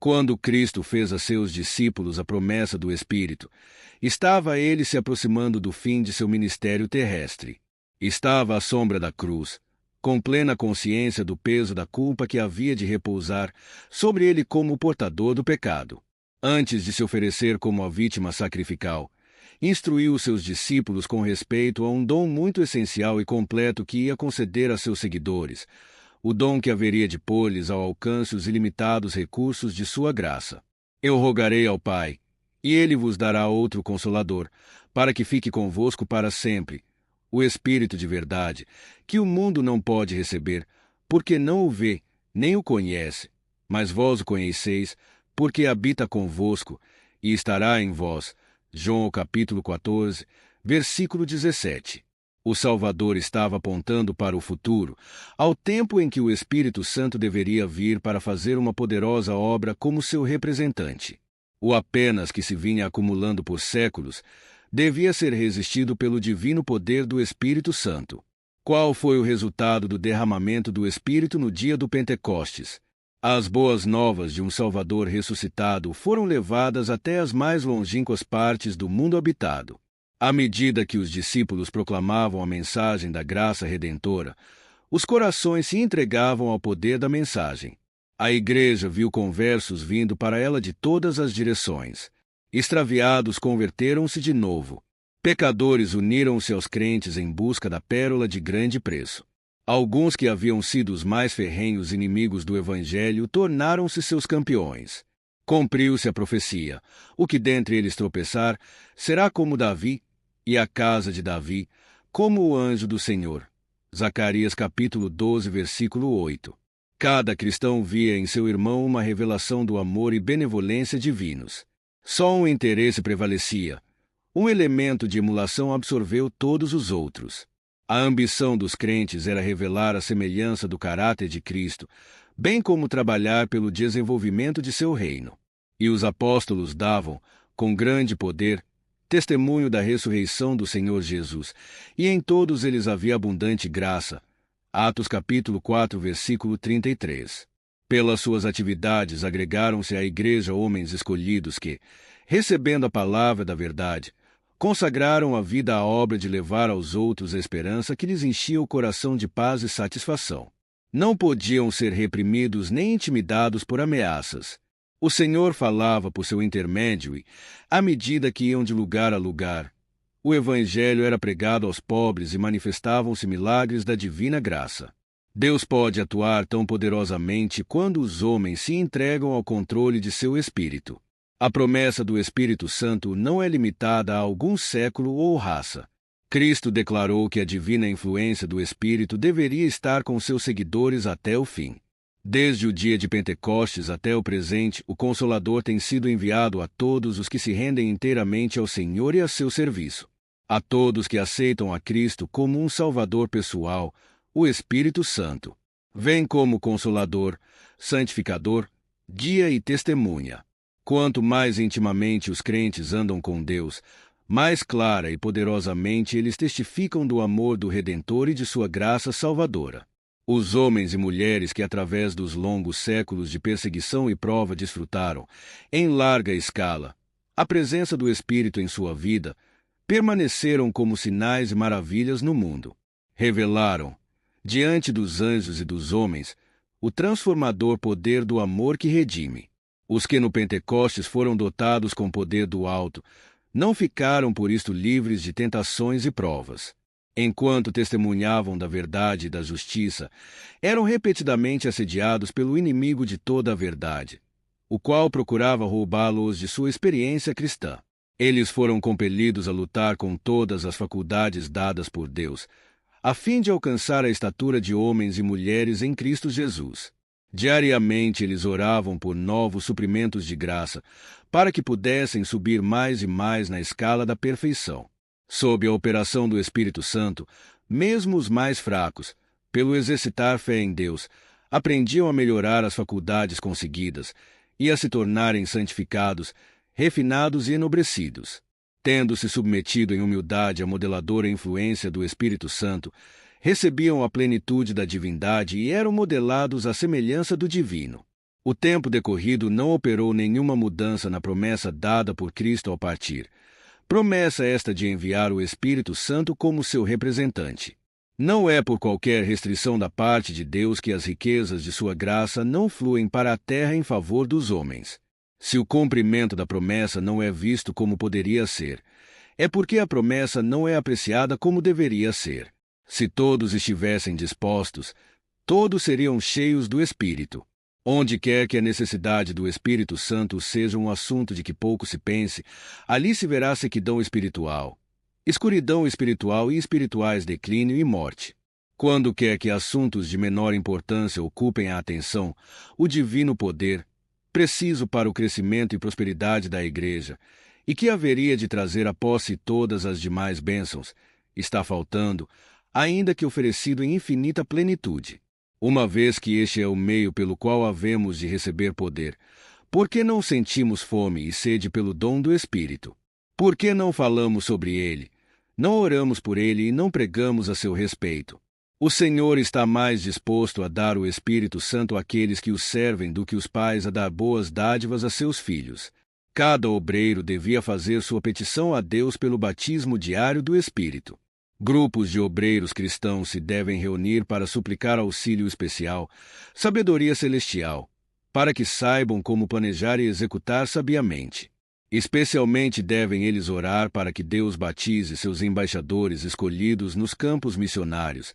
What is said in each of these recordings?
Quando Cristo fez a seus discípulos a promessa do Espírito, estava ele se aproximando do fim de seu ministério terrestre. Estava à sombra da cruz, com plena consciência do peso da culpa que havia de repousar sobre ele como portador do pecado. Antes de se oferecer como a vítima sacrificial, instruiu os seus discípulos com respeito a um dom muito essencial e completo que ia conceder a seus seguidores, o dom que haveria de pôr-lhes ao alcance os ilimitados recursos de sua graça. Eu rogarei ao Pai, e ele vos dará outro Consolador, para que fique convosco para sempre, o Espírito de verdade, que o mundo não pode receber, porque não o vê, nem o conhece, mas vós o conheceis, porque habita convosco e estará em vós. João capítulo 14, versículo 17. O Salvador estava apontando para o futuro, ao tempo em que o Espírito Santo deveria vir para fazer uma poderosa obra como seu representante. O apenas que se vinha acumulando por séculos devia ser resistido pelo divino poder do Espírito Santo. Qual foi o resultado do derramamento do Espírito no dia do Pentecostes? As boas novas de um Salvador ressuscitado foram levadas até as mais longínquas partes do mundo habitado. À medida que os discípulos proclamavam a mensagem da graça redentora, os corações se entregavam ao poder da mensagem. A igreja viu conversos vindo para ela de todas as direções. Extraviados converteram-se de novo. Pecadores uniram-se aos crentes em busca da pérola de grande preço. Alguns que haviam sido os mais ferrenhos inimigos do Evangelho tornaram-se seus campeões. Cumpriu-se a profecia: o que dentre eles tropeçar será como Davi, e a casa de Davi, como o anjo do Senhor. Zacarias capítulo 12, versículo 8. Cada cristão via em seu irmão uma revelação do amor e benevolência divinos. Só um interesse prevalecia. Um elemento de emulação absorveu todos os outros. A ambição dos crentes era revelar a semelhança do caráter de Cristo, bem como trabalhar pelo desenvolvimento de seu reino. E os apóstolos davam, com grande poder, testemunho da ressurreição do Senhor Jesus, e em todos eles havia abundante graça. Atos capítulo 4, versículo 33. Pelas suas atividades agregaram-se à igreja homens escolhidos que, recebendo a palavra da verdade, consagraram a vida à obra de levar aos outros a esperança que lhes enchia o coração de paz e satisfação. Não podiam ser reprimidos nem intimidados por ameaças. O Senhor falava por seu intermédio e, à medida que iam de lugar a lugar, o Evangelho era pregado aos pobres e manifestavam-se milagres da divina graça. Deus pode atuar tão poderosamente quando os homens se entregam ao controle de seu Espírito. A promessa do Espírito Santo não é limitada a algum século ou raça. Cristo declarou que a divina influência do Espírito deveria estar com seus seguidores até o fim. Desde o dia de Pentecostes até o presente, o Consolador tem sido enviado a todos os que se rendem inteiramente ao Senhor e a seu serviço. A todos que aceitam a Cristo como um Salvador pessoal, o Espírito Santo vem como Consolador, Santificador, Guia e Testemunha. Quanto mais intimamente os crentes andam com Deus, mais clara e poderosamente eles testificam do amor do Redentor e de sua graça salvadora. Os homens e mulheres que, através dos longos séculos de perseguição e prova, desfrutaram, em larga escala, a presença do Espírito em sua vida, permaneceram como sinais e maravilhas no mundo. Revelaram, diante dos anjos e dos homens, o transformador poder do amor que redime. Os que no Pentecostes foram dotados com poder do alto, não ficaram por isto livres de tentações e provas. Enquanto testemunhavam da verdade e da justiça, eram repetidamente assediados pelo inimigo de toda a verdade, o qual procurava roubá-los de sua experiência cristã. Eles foram compelidos a lutar com todas as faculdades dadas por Deus, a fim de alcançar a estatura de homens e mulheres em Cristo Jesus. Diariamente eles oravam por novos suprimentos de graça, para que pudessem subir mais e mais na escala da perfeição. Sob a operação do Espírito Santo, mesmo os mais fracos, pelo exercitar fé em Deus, aprendiam a melhorar as faculdades conseguidas e a se tornarem santificados, refinados e enobrecidos. Tendo-se submetido em humildade à modeladora influência do Espírito Santo, recebiam a plenitude da divindade e eram modelados à semelhança do divino. O tempo decorrido não operou nenhuma mudança na promessa dada por Cristo ao partir. Promessa esta de enviar o Espírito Santo como seu representante. Não é por qualquer restrição da parte de Deus que as riquezas de sua graça não fluem para a terra em favor dos homens. Se o cumprimento da promessa não é visto como poderia ser, é porque a promessa não é apreciada como deveria ser. Se todos estivessem dispostos, todos seriam cheios do Espírito. Onde quer que a necessidade do Espírito Santo seja um assunto de que pouco se pense, ali se verá sequidão espiritual, escuridão espiritual e espirituais declínio e morte. Quando quer que assuntos de menor importância ocupem a atenção, o divino poder, preciso para o crescimento e prosperidade da Igreja, e que haveria de trazer a posse todas as demais bênçãos, está faltando, ainda que oferecido em infinita plenitude. Uma vez que este é o meio pelo qual havemos de receber poder, por que não sentimos fome e sede pelo dom do Espírito? Por que não falamos sobre ele, não oramos por ele e não pregamos a seu respeito? O Senhor está mais disposto a dar o Espírito Santo àqueles que o servem do que os pais a dar boas dádivas a seus filhos. Cada obreiro devia fazer sua petição a Deus pelo batismo diário do Espírito. Grupos de obreiros cristãos se devem reunir para suplicar auxílio especial, sabedoria celestial, para que saibam como planejar e executar sabiamente. Especialmente devem eles orar para que Deus batize seus embaixadores escolhidos nos campos missionários,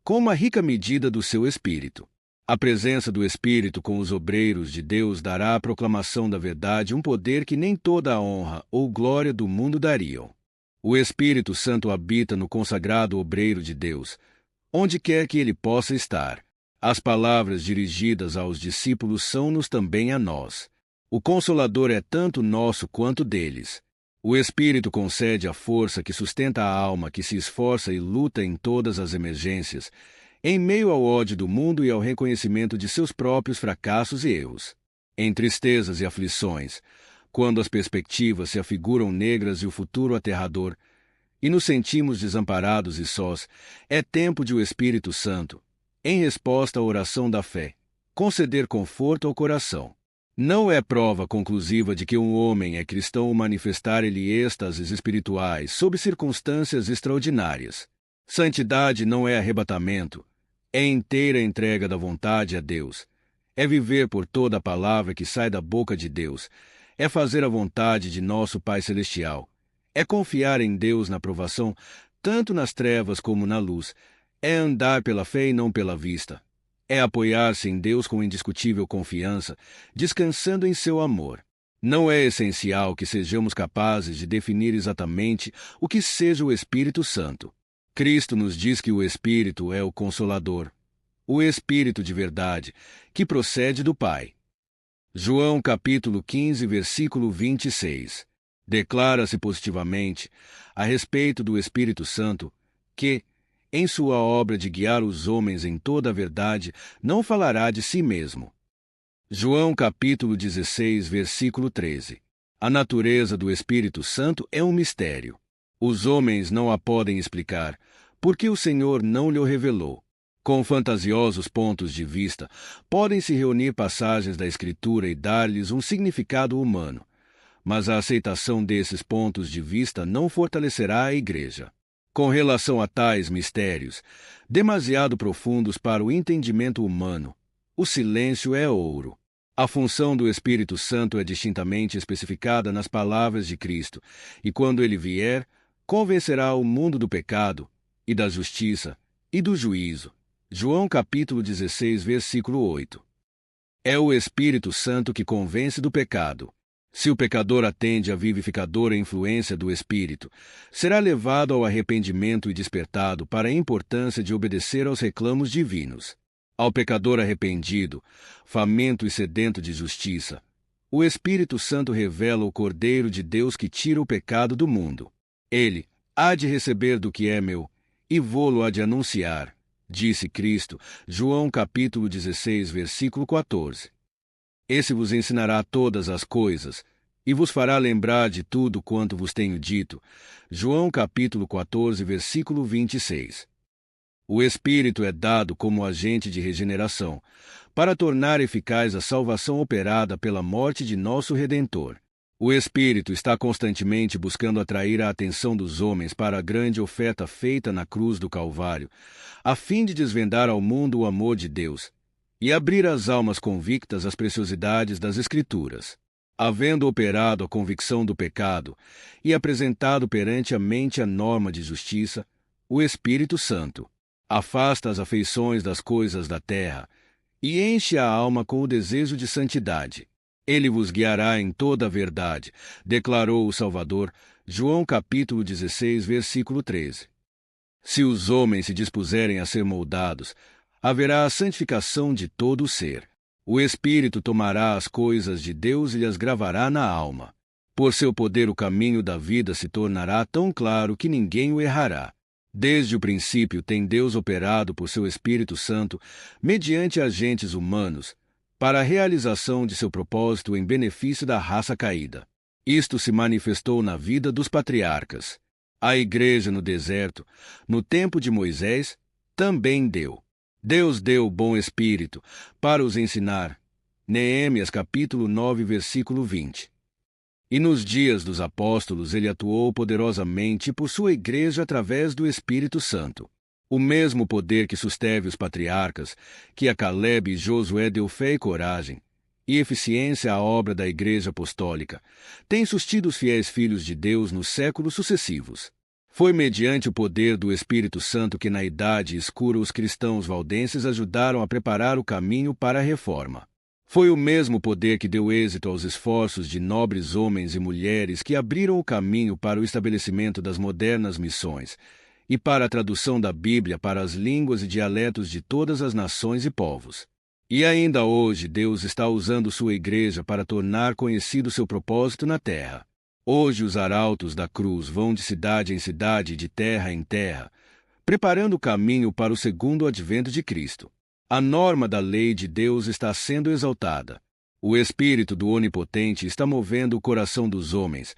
com uma rica medida do seu Espírito. A presença do Espírito com os obreiros de Deus dará à proclamação da verdade um poder que nem toda a honra ou glória do mundo dariam. O Espírito Santo habita no consagrado obreiro de Deus, onde quer que ele possa estar. As palavras dirigidas aos discípulos são-nos também a nós. O Consolador é tanto nosso quanto deles. O Espírito concede a força que sustenta a alma que se esforça e luta em todas as emergências, em meio ao ódio do mundo e ao reconhecimento de seus próprios fracassos e erros. Em tristezas e aflições, quando as perspectivas se afiguram negras e o futuro aterrador, e nos sentimos desamparados e sós, é tempo de o Espírito Santo, em resposta à oração da fé, conceder conforto ao coração. Não é prova conclusiva de que um homem é cristão manifestar-lhe êxtases espirituais sob circunstâncias extraordinárias. Santidade não é arrebatamento, é inteira entrega da vontade a Deus, é viver por toda a palavra que sai da boca de Deus, é fazer a vontade de nosso Pai Celestial, é confiar em Deus na provação, tanto nas trevas como na luz, é andar pela fé e não pela vista, é apoiar-se em Deus com indiscutível confiança, descansando em seu amor. Não é essencial que sejamos capazes de definir exatamente o que seja o Espírito Santo. Cristo nos diz que o Espírito é o Consolador, o Espírito de verdade, que procede do Pai. João capítulo 15, versículo 26. Declara-se positivamente, a respeito do Espírito Santo, que, em sua obra de guiar os homens em toda a verdade, não falará de si mesmo. João capítulo 16, versículo 13. A natureza do Espírito Santo é um mistério. Os homens não a podem explicar, porque o Senhor não lhe o revelou. Com fantasiosos pontos de vista, podem-se reunir passagens da Escritura e dar-lhes um significado humano, mas a aceitação desses pontos de vista não fortalecerá a Igreja. Com relação a tais mistérios, demasiado profundos para o entendimento humano, o silêncio é ouro. A função do Espírito Santo é distintamente especificada nas palavras de Cristo, e quando ele vier, convencerá o mundo do pecado, e da justiça, e do juízo. João capítulo 16, versículo 8. É o Espírito Santo que convence do pecado. Se o pecador atende à vivificadora influência do Espírito, será levado ao arrependimento e despertado para a importância de obedecer aos reclamos divinos. Ao pecador arrependido, faminto e sedento de justiça, o Espírito Santo revela o Cordeiro de Deus que tira o pecado do mundo. Ele há de receber do que é meu, e vô-lo há de anunciar, disse Cristo, João capítulo 16, versículo 14. Esse vos ensinará todas as coisas, e vos fará lembrar de tudo quanto vos tenho dito. João capítulo 14, versículo 26. O Espírito é dado como agente de regeneração, para tornar eficaz a salvação operada pela morte de nosso Redentor. O Espírito está constantemente buscando atrair a atenção dos homens para a grande oferta feita na cruz do Calvário, a fim de desvendar ao mundo o amor de Deus e abrir às almas convictas as preciosidades das Escrituras. Havendo operado a convicção do pecado e apresentado perante a mente a norma de justiça, o Espírito Santo afasta as afeições das coisas da terra e enche a alma com o desejo de santidade. Ele vos guiará em toda a verdade, declarou o Salvador, João capítulo 16, versículo 13. Se os homens se dispuserem a ser moldados, haverá a santificação de todo o ser. O Espírito tomará as coisas de Deus e lhes gravará na alma. Por seu poder o caminho da vida se tornará tão claro que ninguém o errará. Desde o princípio tem Deus operado por seu Espírito Santo, mediante agentes humanos, para a realização de seu propósito em benefício da raça caída. Isto se manifestou na vida dos patriarcas. A igreja no deserto, no tempo de Moisés, também deu. Deus deu o bom Espírito para os ensinar. Neemias capítulo 9, versículo 20. E nos dias dos apóstolos ele atuou poderosamente por sua igreja através do Espírito Santo. O mesmo poder que susteve os patriarcas, que a Caleb e Josué deu fé e coragem, e eficiência à obra da igreja apostólica, tem sustido os fiéis filhos de Deus nos séculos sucessivos. Foi mediante o poder do Espírito Santo que na idade escura os cristãos valdenses ajudaram a preparar o caminho para a reforma. Foi o mesmo poder que deu êxito aos esforços de nobres homens e mulheres que abriram o caminho para o estabelecimento das modernas missões e para a tradução da Bíblia para as línguas e dialetos de todas as nações e povos. E ainda hoje Deus está usando sua igreja para tornar conhecido seu propósito na terra. Hoje os arautos da cruz vão de cidade em cidade e de terra em terra, preparando o caminho para o segundo advento de Cristo. A norma da lei de Deus está sendo exaltada. O Espírito do Onipotente está movendo o coração dos homens,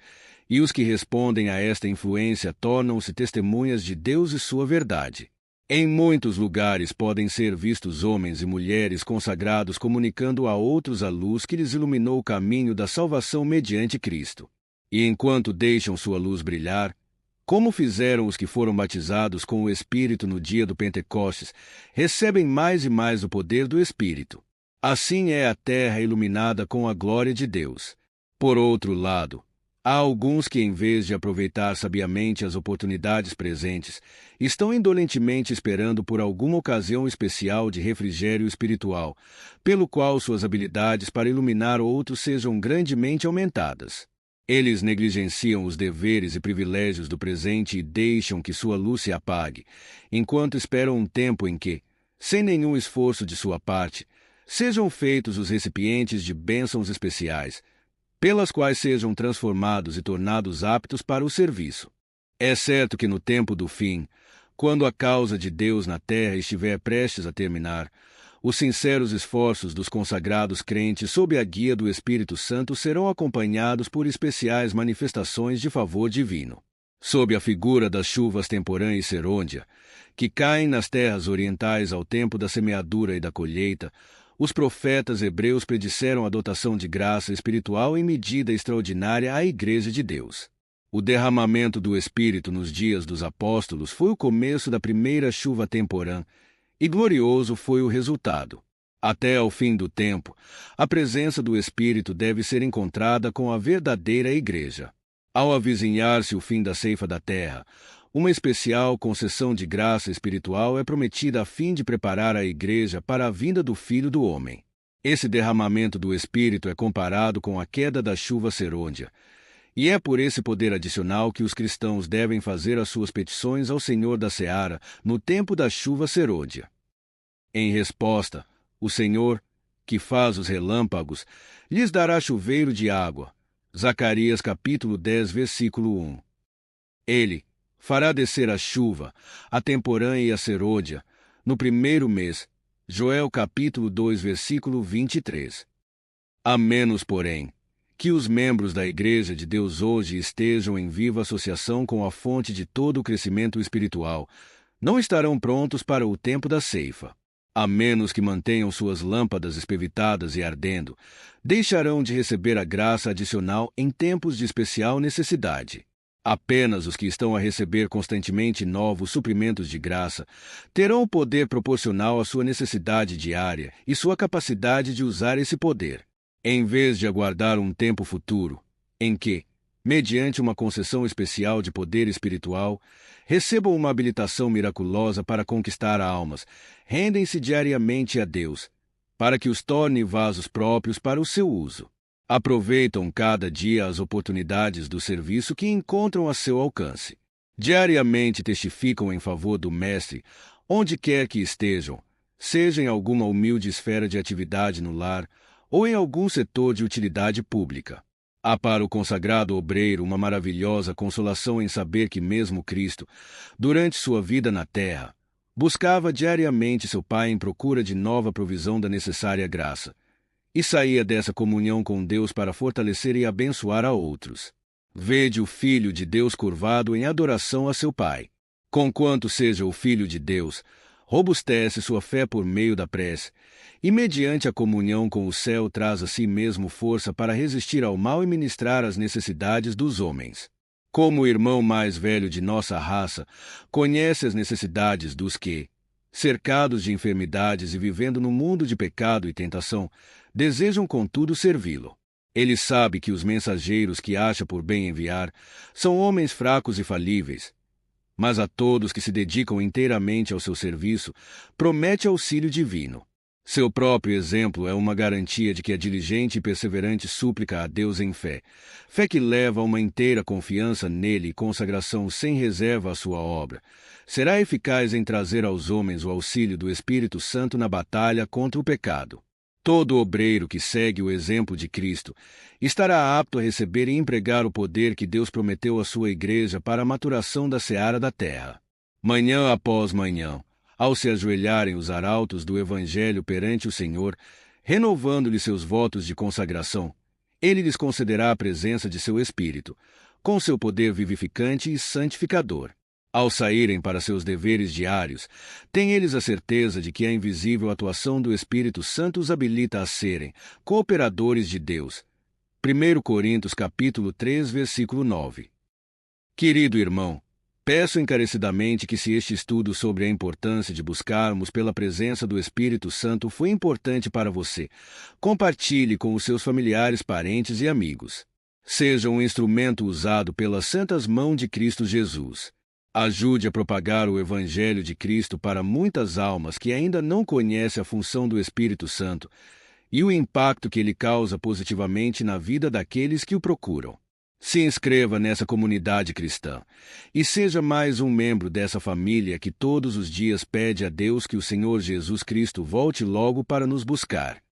e os que respondem a esta influência tornam-se testemunhas de Deus e sua verdade. Em muitos lugares podem ser vistos homens e mulheres consagrados comunicando a outros a luz que lhes iluminou o caminho da salvação mediante Cristo. E enquanto deixam sua luz brilhar, como fizeram os que foram batizados com o Espírito no dia do Pentecostes, recebem mais e mais o poder do Espírito. Assim é a terra iluminada com a glória de Deus. Por outro lado, há alguns que, em vez de aproveitar sabiamente as oportunidades presentes, estão indolentemente esperando por alguma ocasião especial de refrigério espiritual, pelo qual suas habilidades para iluminar outros sejam grandemente aumentadas. Eles negligenciam os deveres e privilégios do presente e deixam que sua luz se apague, enquanto esperam um tempo em que, sem nenhum esforço de sua parte, sejam feitos os recipientes de bênçãos especiais, pelas quais sejam transformados e tornados aptos para o serviço. É certo que no tempo do fim, quando a causa de Deus na terra estiver prestes a terminar, os sinceros esforços dos consagrados crentes sob a guia do Espírito Santo serão acompanhados por especiais manifestações de favor divino. Sob a figura das chuvas temporã e serôndia, que caem nas terras orientais ao tempo da semeadura e da colheita, os profetas hebreus predisseram a dotação de graça espiritual em medida extraordinária à Igreja de Deus. O derramamento do Espírito nos dias dos apóstolos foi o começo da primeira chuva temporã, e glorioso foi o resultado. Até ao fim do tempo, a presença do Espírito deve ser encontrada com a verdadeira Igreja. Ao avizinhar-se o fim da ceifa da terra, uma especial concessão de graça espiritual é prometida a fim de preparar a Igreja para a vinda do Filho do Homem. Esse derramamento do Espírito é comparado com a queda da chuva serôndia, e é por esse poder adicional que os cristãos devem fazer as suas petições ao Senhor da Seara no tempo da chuva serôdia. Em resposta, o Senhor, que faz os relâmpagos, lhes dará chuveiro de água. Zacarias capítulo 10, versículo 1. Ele fará descer a chuva, a temporã e a serôdia, no primeiro mês. Joel capítulo 2, versículo 23. A menos, porém, que os membros da Igreja de Deus hoje estejam em viva associação com a fonte de todo o crescimento espiritual, não estarão prontos para o tempo da ceifa. A menos que mantenham suas lâmpadas espevitadas e ardendo, deixarão de receber a graça adicional em tempos de especial necessidade. Apenas os que estão a receber constantemente novos suprimentos de graça terão o poder proporcional à sua necessidade diária e sua capacidade de usar esse poder, em vez de aguardar um tempo futuro, em que, mediante uma concessão especial de poder espiritual, recebam uma habilitação miraculosa para conquistar almas, rendem-se diariamente a Deus, para que os torne vasos próprios para o seu uso. Aproveitam cada dia as oportunidades do serviço que encontram a seu alcance. Diariamente testificam em favor do Mestre, onde quer que estejam, seja em alguma humilde esfera de atividade no lar ou em algum setor de utilidade pública. Há para o consagrado obreiro uma maravilhosa consolação em saber que mesmo Cristo, durante sua vida na terra, buscava diariamente seu Pai em procura de nova provisão da necessária graça, e saía dessa comunhão com Deus para fortalecer e abençoar a outros. Vede o Filho de Deus curvado em adoração a seu Pai. Conquanto seja o Filho de Deus, robustece sua fé por meio da prece, e mediante a comunhão com o céu traz a si mesmo força para resistir ao mal e ministrar as necessidades dos homens. Como o irmão mais velho de nossa raça, conhece as necessidades dos que, cercados de enfermidades e vivendo no mundo de pecado e tentação, desejam contudo servi-lo. Ele sabe que os mensageiros que acha por bem enviar são homens fracos e falíveis, mas a todos que se dedicam inteiramente ao seu serviço, promete auxílio divino. Seu próprio exemplo é uma garantia de que a diligente e perseverante súplica a Deus em fé, fé que leva a uma inteira confiança nele e consagração sem reserva à sua obra, será eficaz em trazer aos homens o auxílio do Espírito Santo na batalha contra o pecado. Todo obreiro que segue o exemplo de Cristo estará apto a receber e empregar o poder que Deus prometeu à sua igreja para a maturação da seara da terra. Manhã após manhã, ao se ajoelharem os arautos do Evangelho perante o Senhor, renovando-lhe seus votos de consagração, ele lhes concederá a presença de seu Espírito, com seu poder vivificante e santificador. Ao saírem para seus deveres diários, têm eles a certeza de que a invisível atuação do Espírito Santo os habilita a serem cooperadores de Deus. 1 Coríntios capítulo 3, versículo 9. Querido irmão, peço encarecidamente que, se este estudo sobre a importância de buscarmos pela presença do Espírito Santo foi importante para você, compartilhe com os seus familiares, parentes e amigos. Seja um instrumento usado pelas santas mãos de Cristo Jesus. Ajude a propagar o Evangelho de Cristo para muitas almas que ainda não conhecem a função do Espírito Santo e o impacto que ele causa positivamente na vida daqueles que o procuram. Se inscreva nessa comunidade cristã e seja mais um membro dessa família que todos os dias pede a Deus que o Senhor Jesus Cristo volte logo para nos buscar.